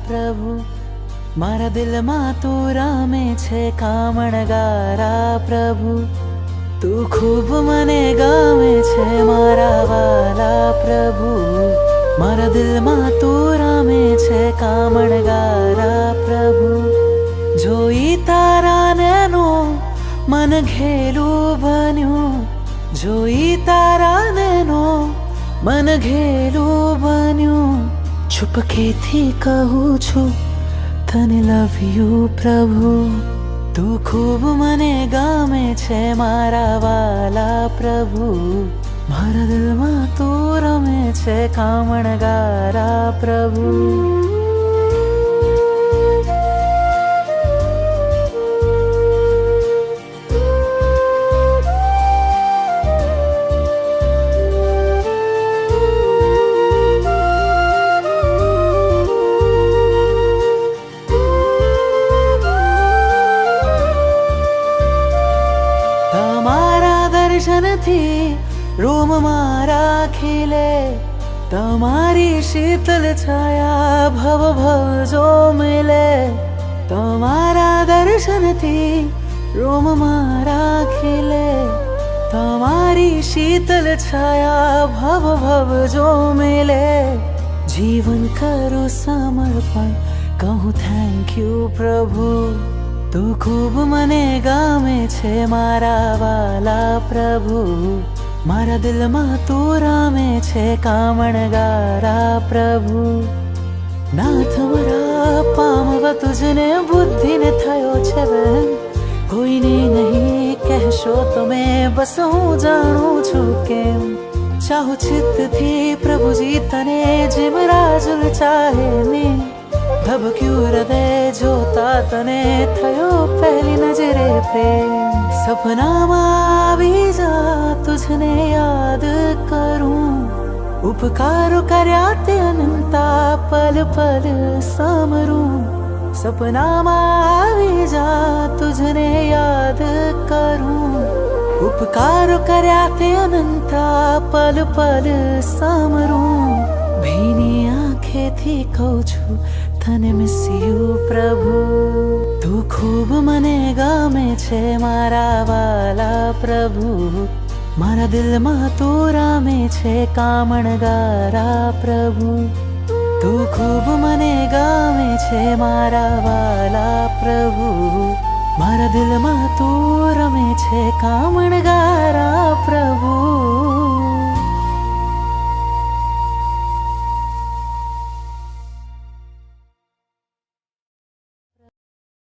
પ્રભુ મારા દિલમાં તું રામે છે કામણગારા પ્રભુ તું ખૂબ મને ગમે છે મારા વાલા પ્રભુ મારા દિલમાં તું રામે છે કામણગારા પ્રભુ જોઈ તારા નૈનો મન ઘેલું બન્યું જોઈ તારા નૈનો મન ઘેલું બન્યું ચુપકેથી કહું છું તને લવ યુ પ્રભુ તું ખૂબ મને ગમે છે મારા વાલા પ્રભુ મારા દિલમાં તું રમે છે કામણગારા પ્રભુ દર્શનથી રોમ મારા ખીલે તમારી શીતલ છાયા ભવ ભવ જો મિલે તમારા દર્શનથી રોમ મારા ખીલે તમારી શીતલ છાયા ભવ ભવ જો મિલે જીવન કરું સમર્પણ કહું થેન્ક યુ પ્રભુ તું ખૂબ મને ગમે છે મારા વાલા પ્રભુ મારા દિલમાં તું રામે છે કામણગારા પ્રભુ નાથ મારા પામવા તુજને બુદ્ધિને થયો છે બેન કોઈને નહીં કહેશો તમે બસ હું જાણું છું કેમ ચાહું ચિત્તથી પ્રભુજી તને જેમ રાજુલ ચાહે ને ધબક્યું હૃદય જોતા તને થયો પહેલી નજરે પ્રેમ સપનામાં આવી જા તુજને યાદ કરું ઉપકારો કર્યા તે અનંતા પલ પલ સમરું સપનામાં આવી જા તુજને યાદ કરું ઉપકારો કર્યા તે અનંતા પલ પલ સમરું ભીની આંખેથી કહું છું તને મિસ યુ પ્રભુ તું ખૂબ મને ગમે છે મારા વાલા પ્રભુ મારા દિલમાં તું રામે છે કામણગારા પ્રભુ તું ખૂબ મને ગમે છે મારા વાલા પ્રભુ મારા દિલમાં તું રમે છે કામણગારા